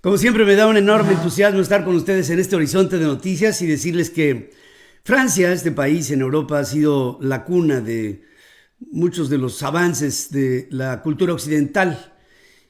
Como siempre, me da un enorme entusiasmo estar con ustedes en este horizonte de noticias y decirles que Francia, este país en Europa, ha sido la cuna de muchos de los avances de la cultura occidental.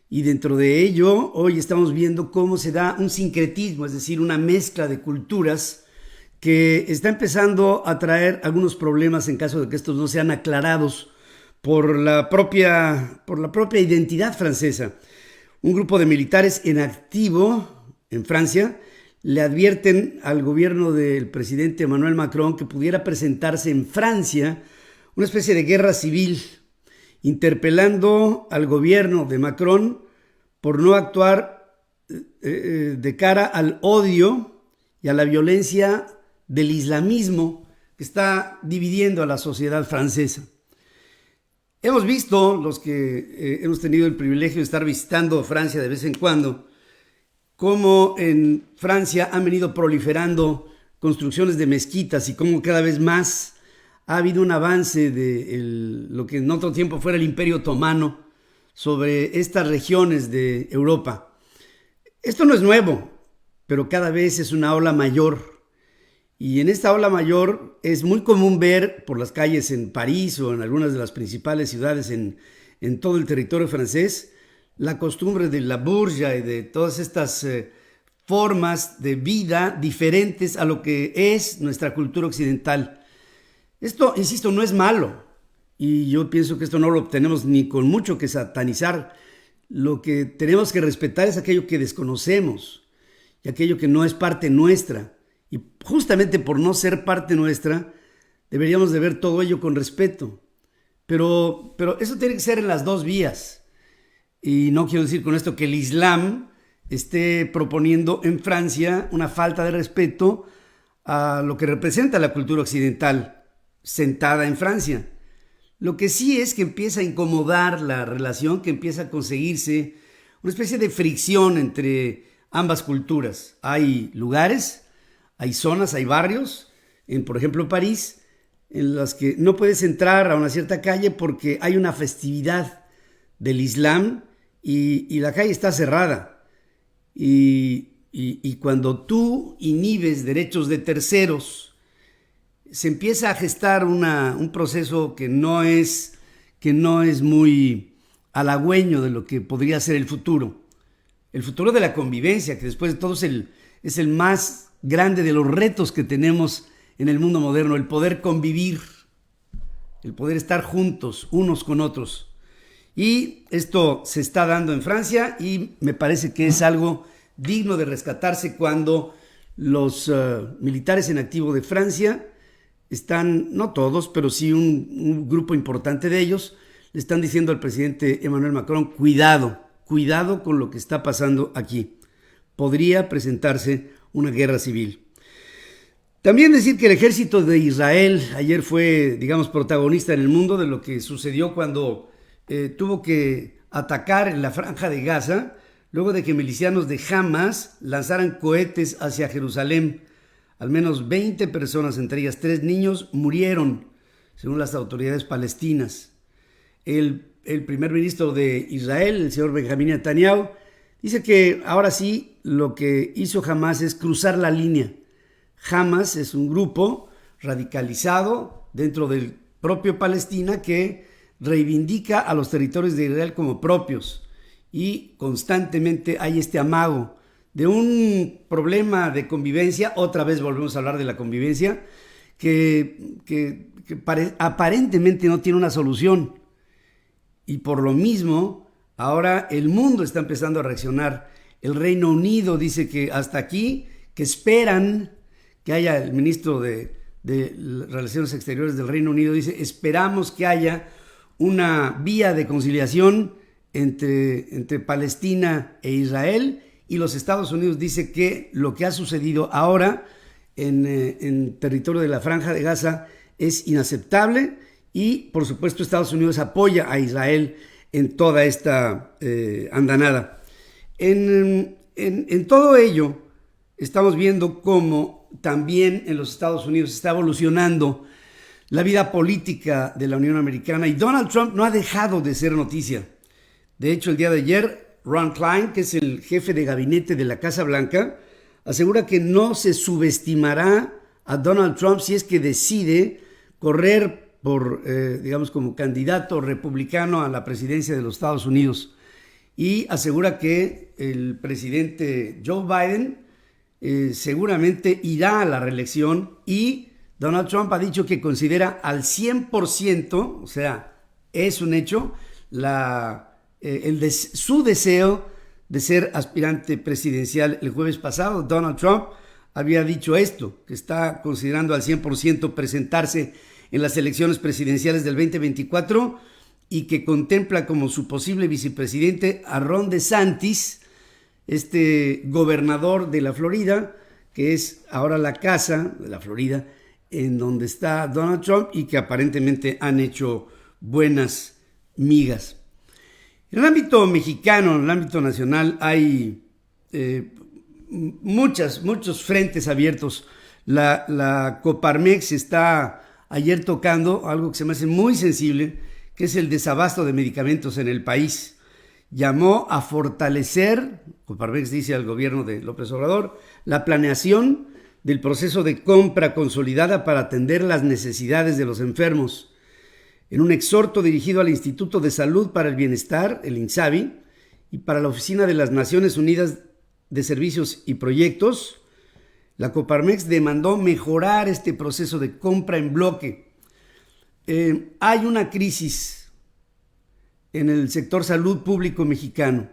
Y dentro de ello, hoy estamos viendo cómo se da un sincretismo, es decir, una mezcla de culturas que está empezando a traer algunos problemas en caso de que estos no sean aclarados por la propia identidad francesa. Un grupo de militares en activo en Francia le advierten al gobierno del presidente Emmanuel Macron que pudiera presentarse en Francia una especie de guerra civil, interpelando al gobierno de Macron por no actuar de cara al odio y a la violencia del islamismo que está dividiendo a la sociedad francesa. Hemos visto, los que hemos tenido el privilegio de estar visitando Francia de vez en cuando, cómo en Francia han venido proliferando construcciones de mezquitas y cómo cada vez más ha habido un avance de lo que en otro tiempo fuera el Imperio Otomano sobre estas regiones de Europa. Esto no es nuevo, pero cada vez es una ola mayor. Y en esta ola mayor es muy común ver por las calles en París o en algunas de las principales ciudades en todo el territorio francés la costumbre de la bourgeoisie y de todas estas formas de vida diferentes a lo que es nuestra cultura occidental. Esto, insisto, no es malo y yo pienso que esto no lo obtenemos ni con mucho que satanizar. Lo que tenemos que respetar es aquello que desconocemos y aquello que no es parte nuestra. Y justamente por no ser parte nuestra, deberíamos de ver todo ello con respeto. Pero eso tiene que ser en las dos vías. Y no quiero decir con esto que el Islam esté proponiendo en Francia una falta de respeto a lo que representa la cultura occidental sentada en Francia. Lo que sí es que empieza a incomodar la relación, que empieza a conseguirse una especie de fricción entre ambas culturas. Hay lugares, hay zonas, hay barrios, por ejemplo París, en las que no puedes entrar a una cierta calle porque hay una festividad del Islam y la calle está cerrada. Y cuando tú inhibes derechos de terceros, se empieza a gestar un proceso que no es muy halagüeño de lo que podría ser el futuro. El futuro de la convivencia, que después de todo es el más grande de los retos que tenemos en el mundo moderno, el poder convivir, el poder estar juntos unos con otros. Y esto se está dando en Francia y me parece que es algo digno de rescatarse cuando los militares en activo de Francia están, no todos, pero sí un grupo importante de ellos, le están diciendo al presidente Emmanuel Macron, cuidado con lo que está pasando aquí. Podría presentarse una guerra civil. También decir que el ejército de Israel ayer fue, digamos, protagonista en el mundo de lo que sucedió cuando tuvo que atacar en la Franja de Gaza, luego de que milicianos de Hamas lanzaran cohetes hacia Jerusalén. Al menos 20 personas, entre ellas 3 niños, murieron, según las autoridades palestinas. El primer ministro de Israel, el señor Benjamín Netanyahu, dice que ahora sí lo que hizo Hamas es cruzar la línea. Hamas es un grupo radicalizado dentro del propio Palestina que reivindica a los territorios de Israel como propios y constantemente hay este amago de un problema de convivencia. Otra vez volvemos a hablar de la convivencia que aparentemente no tiene una solución y por lo mismo ahora el mundo está empezando a reaccionar. El Reino Unido dice que hasta aquí, que esperan que haya, el ministro de Relaciones Exteriores del Reino Unido dice, esperamos que haya una vía de conciliación entre Palestina e Israel, y los Estados Unidos dice que lo que ha sucedido ahora en territorio de la Franja de Gaza es inaceptable y por supuesto Estados Unidos apoya a Israel en toda esta andanada. En todo ello estamos viendo cómo también en los Estados Unidos está evolucionando la vida política de la Unión Americana y Donald Trump no ha dejado de ser noticia. De hecho, el día de ayer Ron Klein, que es el jefe de gabinete de la Casa Blanca, asegura que no se subestimará a Donald Trump si es que decide correr por, digamos, como candidato republicano a la presidencia de los Estados Unidos. Y asegura que el presidente Joe Biden seguramente irá a la reelección, y Donald Trump ha dicho que considera al 100%, o sea, es un hecho, su deseo de ser aspirante presidencial. El jueves pasado Donald Trump había dicho esto, que está considerando al 100% presentarse en las elecciones presidenciales del 2024 y que contempla como su posible vicepresidente a Ron DeSantis, este gobernador de la Florida, que es ahora la casa de la Florida en donde está Donald Trump y que aparentemente han hecho buenas migas. En el ámbito mexicano, en el ámbito nacional, hay muchos frentes abiertos. La Coparmex está ayer tocando algo que se me hace muy sensible, que es el desabasto de medicamentos en el país. Llamó a fortalecer, Coparmex dice al gobierno de López Obrador, la planeación del proceso de compra consolidada para atender las necesidades de los enfermos. En un exhorto dirigido al Instituto de Salud para el Bienestar, el INSABI, y para la Oficina de las Naciones Unidas de Servicios y Proyectos, la Coparmex demandó mejorar este proceso de compra en bloque. Hay una crisis en el sector salud público mexicano.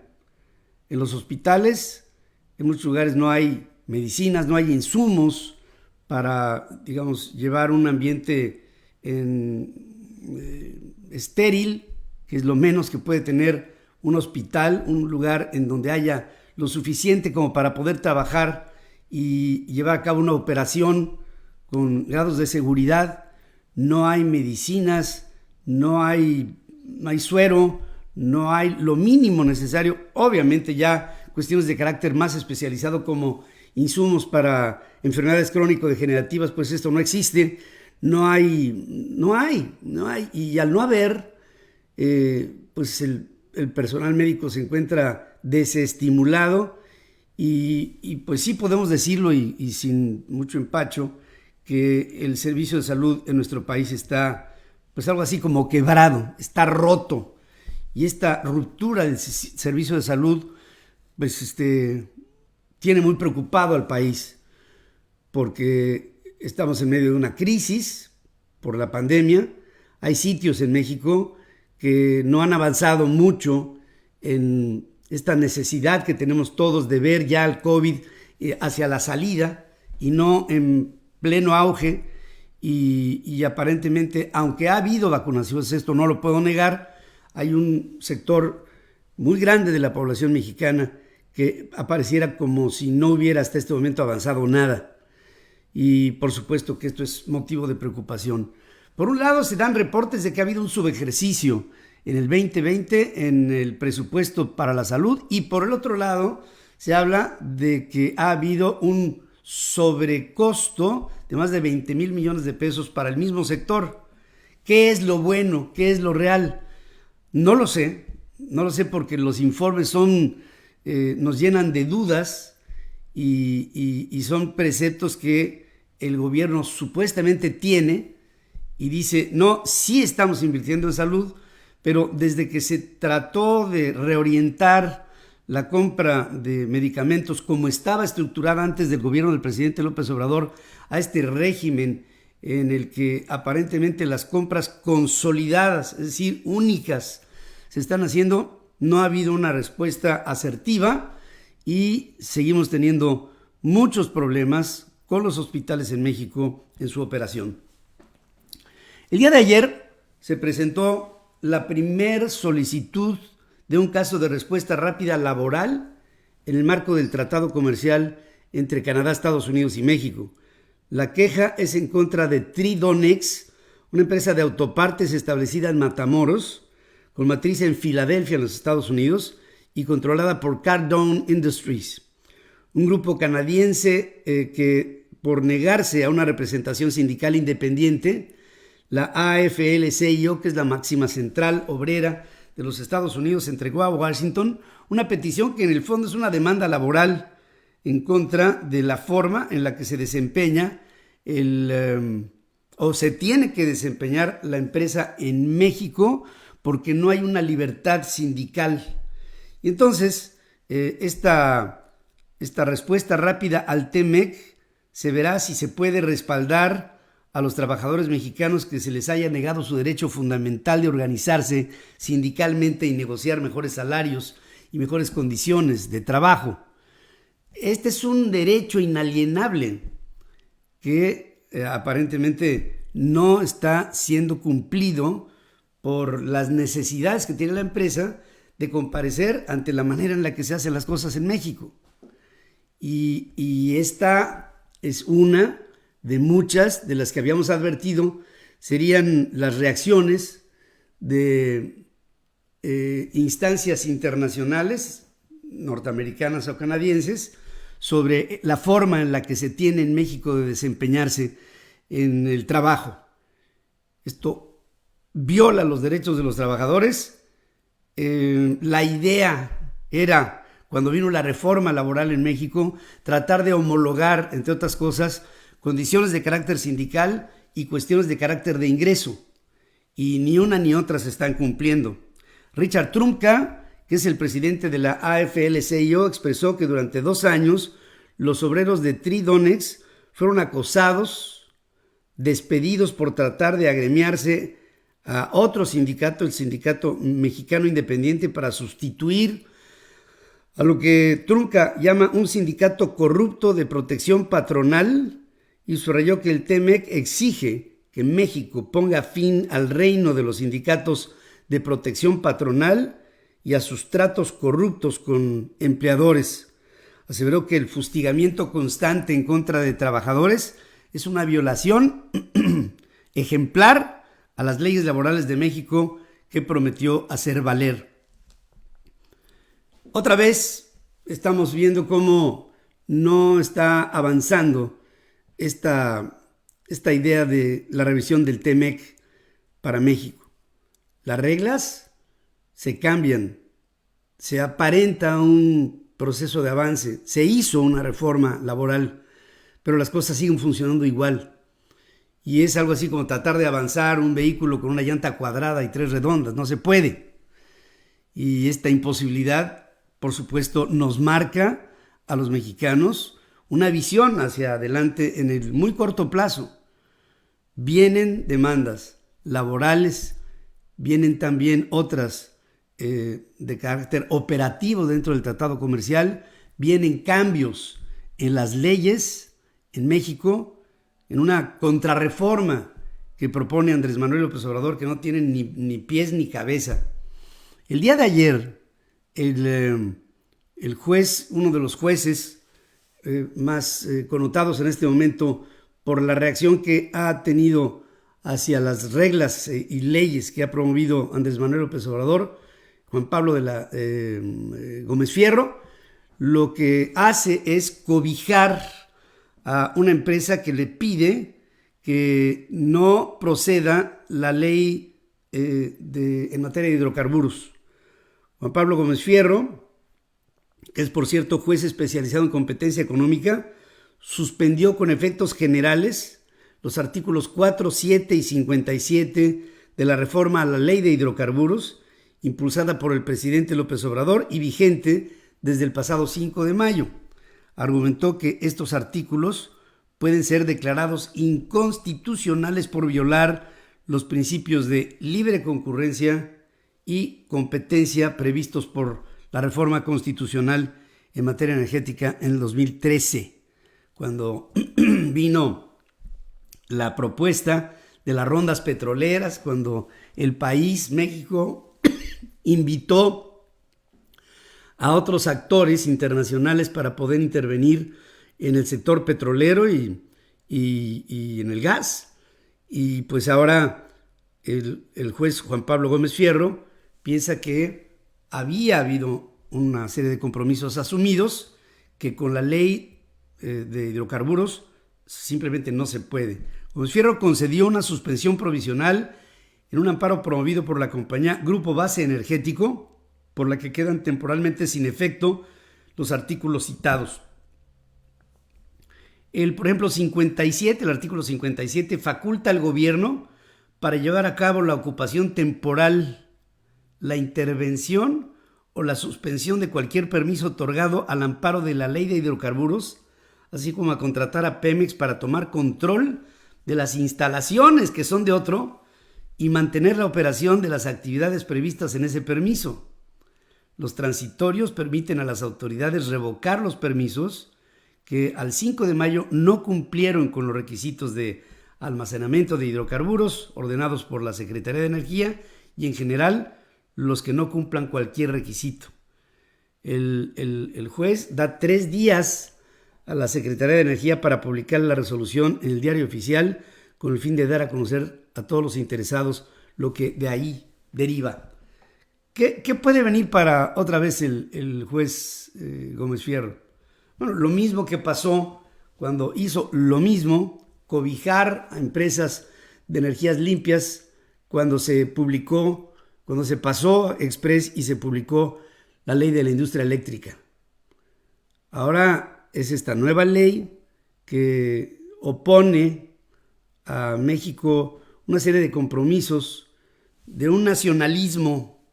En los hospitales, en muchos lugares no hay medicinas, no hay insumos para, digamos, llevar un ambiente estéril, que es lo menos que puede tener un hospital, un lugar en donde haya lo suficiente como para poder trabajar y llevar a cabo una operación con grados de seguridad. No hay medicinas, no hay suero, no hay lo mínimo necesario. Obviamente ya cuestiones de carácter más especializado como insumos para enfermedades crónico-degenerativas, pues esto no existe. No hay, y al no haber, pues el personal médico se encuentra desestimulado y pues sí podemos decirlo y sin mucho empacho que el servicio de salud en nuestro país está pues algo así como quebrado, está roto, y esta ruptura del servicio de salud pues tiene muy preocupado al país, porque estamos en medio de una crisis por la pandemia. Hay sitios en México que no han avanzado mucho en esta necesidad que tenemos todos de ver ya el COVID hacia la salida y no en pleno auge. Y aparentemente, aunque ha habido vacunaciones, esto no lo puedo negar, hay un sector muy grande de la población mexicana que apareciera como si no hubiera hasta este momento avanzado nada. Y por supuesto que esto es motivo de preocupación. Por un lado, se dan reportes de que ha habido un subejercicio en el 2020 en el presupuesto para la salud, y por el otro lado, se habla de que ha habido un sobrecosto de más de 20 mil millones de pesos para el mismo sector. ¿Qué es lo bueno? ¿Qué es lo real? No lo sé porque los informes nos llenan de dudas y son preceptos que el gobierno supuestamente tiene y dice, no, sí estamos invirtiendo en salud, pero desde que se trató de reorientar la compra de medicamentos como estaba estructurada antes del gobierno del presidente López Obrador a este régimen en el que aparentemente las compras consolidadas, es decir, únicas, se están haciendo, no ha habido una respuesta asertiva y seguimos teniendo muchos problemas con los hospitales en México en su operación. El día de ayer se presentó la primer solicitud de un caso de respuesta rápida laboral en el marco del tratado comercial entre Canadá, Estados Unidos y México. La queja es en contra de Tridonex, una empresa de autopartes establecida en Matamoros, con matriz en Filadelfia, en los Estados Unidos, y controlada por Cardone Industries, un grupo canadiense que, por negarse a una representación sindical independiente, la AFL-CIO, que es la máxima central obrera de los Estados Unidos entregó a Washington una petición que en el fondo es una demanda laboral en contra de la forma en la que se desempeña o se tiene que desempeñar la empresa en México, porque no hay una libertad sindical. Y entonces esta respuesta rápida al TEMEC se verá si se puede respaldar a los trabajadores mexicanos que se les haya negado su derecho fundamental de organizarse sindicalmente y negociar mejores salarios y mejores condiciones de trabajo. Este es un derecho inalienable que aparentemente no está siendo cumplido por las necesidades que tiene la empresa de comparecer ante la manera en la que se hacen las cosas en México. Y esta es una de muchas de las que habíamos advertido serían las reacciones de instancias internacionales, norteamericanas o canadienses, sobre la forma en la que se tiene en México de desempeñarse en el trabajo. Esto viola los derechos de los trabajadores. La idea era, cuando vino la reforma laboral en México, tratar de homologar, entre otras cosas, condiciones de carácter sindical y cuestiones de carácter de ingreso. Y ni una ni otra se están cumpliendo. Richard Trumka, que es el presidente de la AFL-CIO, expresó que durante 2 años los obreros de Tridonex fueron acosados, despedidos por tratar de agremiarse a otro sindicato, el Sindicato Mexicano Independiente, para sustituir a lo que Trumka llama un sindicato corrupto de protección patronal, y subrayó que el TEMEC exige que México ponga fin al reino de los sindicatos de protección patronal y a sus tratos corruptos con empleadores. Aseveró que el fustigamiento constante en contra de trabajadores es una violación ejemplar a las leyes laborales de México que prometió hacer valer. Otra vez estamos viendo cómo no está avanzando esta idea de la revisión del TEMEC para México. Las reglas se cambian, se aparenta un proceso de avance, se hizo una reforma laboral, pero las cosas siguen funcionando igual. Y es algo así como tratar de avanzar un vehículo con una llanta cuadrada y 3 redondas, no se puede. Y esta imposibilidad, por supuesto, nos marca a los mexicanos una visión hacia adelante en el muy corto plazo. Vienen demandas laborales, vienen también otras de carácter operativo dentro del tratado comercial, vienen cambios en las leyes en México, en una contrarreforma que propone Andrés Manuel López Obrador, que no tiene ni pies ni cabeza. El día de ayer, el juez, uno de los jueces más connotados en este momento por la reacción que ha tenido hacia las reglas y leyes que ha promovido Andrés Manuel López Obrador, Juan Pablo Gómez Fierro, lo que hace es cobijar a una empresa que le pide que no proceda la ley en materia de hidrocarburos. Juan Pablo Gómez Fierro, que es por cierto juez especializado en competencia económica, suspendió con efectos generales los artículos 4, 7 y 57 de la reforma a la ley de hidrocarburos impulsada por el presidente López Obrador y vigente desde el pasado 5 de mayo. Argumentó que estos artículos pueden ser declarados inconstitucionales por violar los principios de libre concurrencia y competencia previstos por la reforma constitucional en materia energética en el 2013, cuando vino la propuesta de las rondas petroleras, cuando el país, México, invitó a otros actores internacionales para poder intervenir en el sector petrolero y en el gas. Y pues ahora el juez Juan Pablo Gómez Fierro piensa que había habido una serie de compromisos asumidos que con la ley de hidrocarburos simplemente no se puede. Gómez Fierro concedió una suspensión provisional en un amparo promovido por la compañía Grupo Base Energético, por la que quedan temporalmente sin efecto los artículos citados. Por ejemplo, 57, el artículo 57 faculta al gobierno para llevar a cabo la ocupación temporal, la intervención o la suspensión de cualquier permiso otorgado al amparo de la Ley de Hidrocarburos, así como a contratar a Pemex para tomar control de las instalaciones que son de otro y mantener la operación de las actividades previstas en ese permiso. Los transitorios permiten a las autoridades revocar los permisos que al 5 de mayo no cumplieron con los requisitos de almacenamiento de hidrocarburos ordenados por la Secretaría de Energía y en general los que no cumplan cualquier requisito. El juez da 3 días a la Secretaría de Energía para publicar la resolución en el Diario Oficial con el fin de dar a conocer a todos los interesados lo que de ahí deriva. ¿Qué puede venir para otra vez el juez Gómez Fierro? Bueno, lo mismo que pasó cuando hizo lo mismo, cobijar a empresas de energías limpias cuando se pasó Express y se publicó la ley de la industria eléctrica. Ahora es esta nueva ley que opone a México una serie de compromisos de un nacionalismo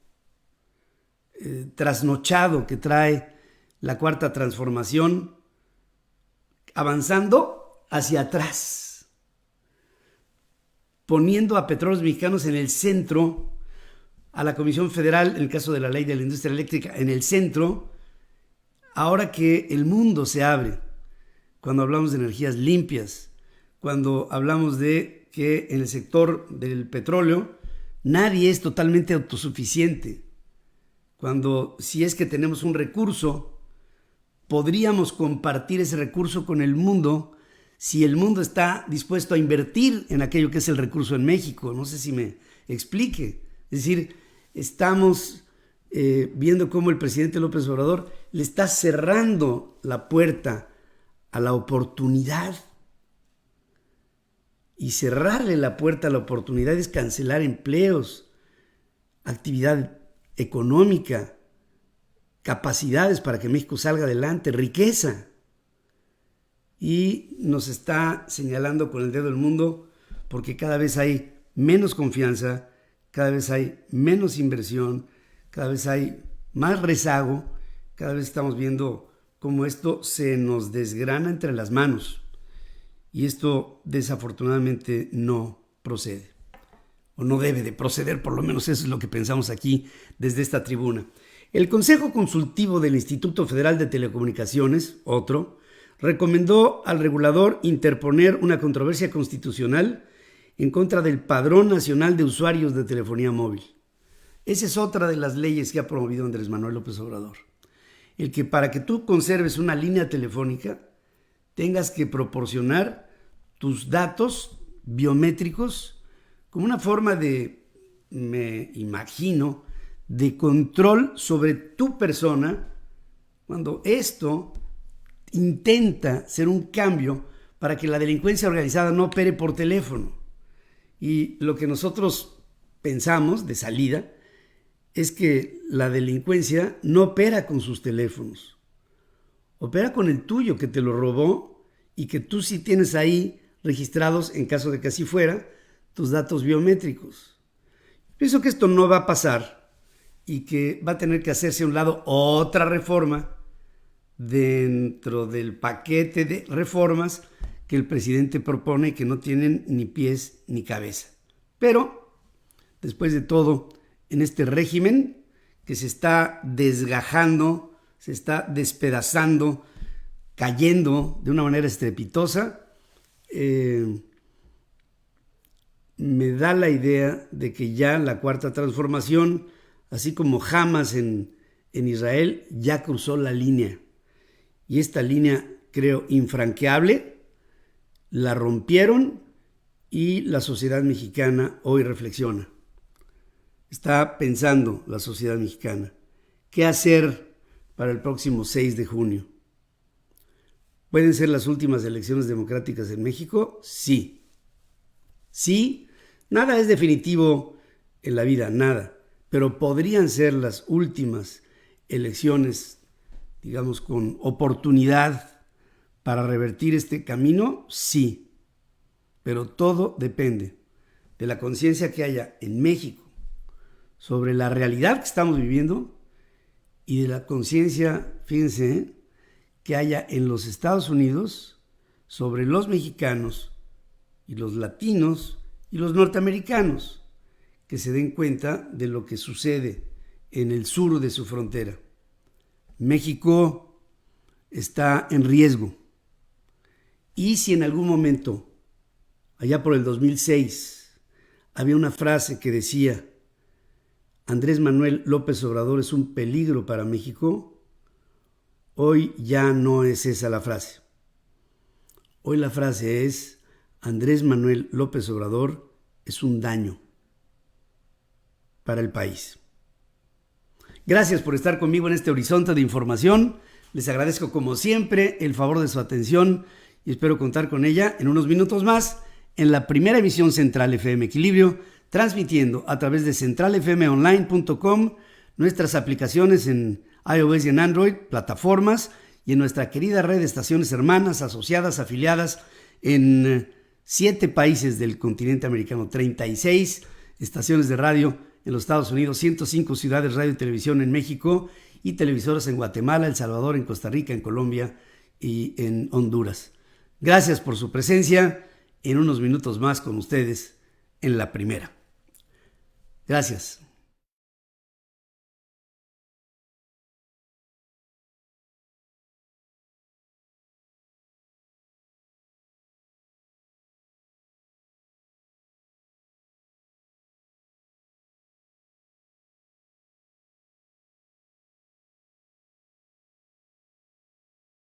trasnochado que trae la Cuarta Transformación, avanzando hacia atrás, poniendo a Petróleos Mexicanos en el centro, a la Comisión Federal, en el caso de la Ley de la Industria Eléctrica, en el centro, ahora que el mundo se abre, cuando hablamos de energías limpias, cuando hablamos de que en el sector del petróleo nadie es totalmente autosuficiente, cuando si es que tenemos un recurso, podríamos compartir ese recurso con el mundo si el mundo está dispuesto a invertir en aquello que es el recurso en México. No sé si me explique. Es decir, estamos viendo cómo el presidente López Obrador le está cerrando la puerta a la oportunidad. Y cerrarle la puerta a la oportunidad es cancelar empleos, actividad económica, capacidades para que México salga adelante, riqueza. Y nos está señalando con el dedo el mundo porque cada vez hay menos confianza, cada vez hay menos inversión, cada vez hay más rezago, cada vez estamos viendo cómo esto se nos desgrana entre las manos. Y esto desafortunadamente no procede, o no debe de proceder, por lo menos eso es lo que pensamos aquí desde esta tribuna. El Consejo Consultivo del Instituto Federal de Telecomunicaciones, otro, recomendó al regulador interponer una controversia constitucional en contra del Padrón Nacional de Usuarios de Telefonía Móvil. Esa es otra de las leyes que ha promovido Andrés Manuel López Obrador. El que para que tú conserves una línea telefónica tengas que proporcionar tus datos biométricos como una forma de, me imagino, de control sobre tu persona, cuando esto intenta ser un cambio para que la delincuencia organizada no opere por teléfono. Y lo que nosotros pensamos de salida es que la delincuencia no opera con sus teléfonos, opera con el tuyo que te lo robó y que tú sí tienes ahí registrados, en caso de que así fuera, tus datos biométricos. Pienso que esto no va a pasar y que va a tener que hacerse a un lado otra reforma dentro del paquete de reformas que el presidente propone, que no tienen ni pies ni cabeza. Pero, después de todo, en este régimen que se está desgajando, se está despedazando, cayendo de una manera estrepitosa, me da la idea de que ya la Cuarta Transformación, así como Hamas en Israel, ya cruzó la línea. Y esta línea, creo, infranqueable, la rompieron y la sociedad mexicana hoy reflexiona. Está pensando la sociedad mexicana qué hacer para el próximo 6 de junio. ¿Pueden ser las últimas elecciones democráticas en México? Sí. Sí, nada es definitivo en la vida, nada. Pero podrían ser las últimas elecciones, digamos, con oportunidad para revertir este camino, sí. Pero todo depende de la conciencia que haya en México sobre la realidad que estamos viviendo y de la conciencia, fíjense, que haya en los Estados Unidos sobre los mexicanos y los latinos y los norteamericanos, que se den cuenta de lo que sucede en el sur de su frontera. México está en riesgo. Y si en algún momento, allá por el 2006, había una frase que decía: Andrés Manuel López Obrador es un peligro para México, hoy ya no es esa la frase. Hoy la frase es: Andrés Manuel López Obrador es un daño para el país. Gracias por estar conmigo en este horizonte de información. Les agradezco como siempre el favor de su atención y espero contar con ella en unos minutos más en la primera emisión Central FM Equilibrio, transmitiendo a través de centralfmonline.com, nuestras aplicaciones en iOS y en Android, plataformas, y en nuestra querida red de estaciones hermanas, asociadas, afiliadas en 7 países del continente americano, 36 estaciones de radio en los Estados Unidos, 105 ciudades radio y televisión en México y televisoras en Guatemala, El Salvador, en Costa Rica, en Colombia y en Honduras. Gracias por su presencia. En unos minutos más con ustedes en la primera. Gracias.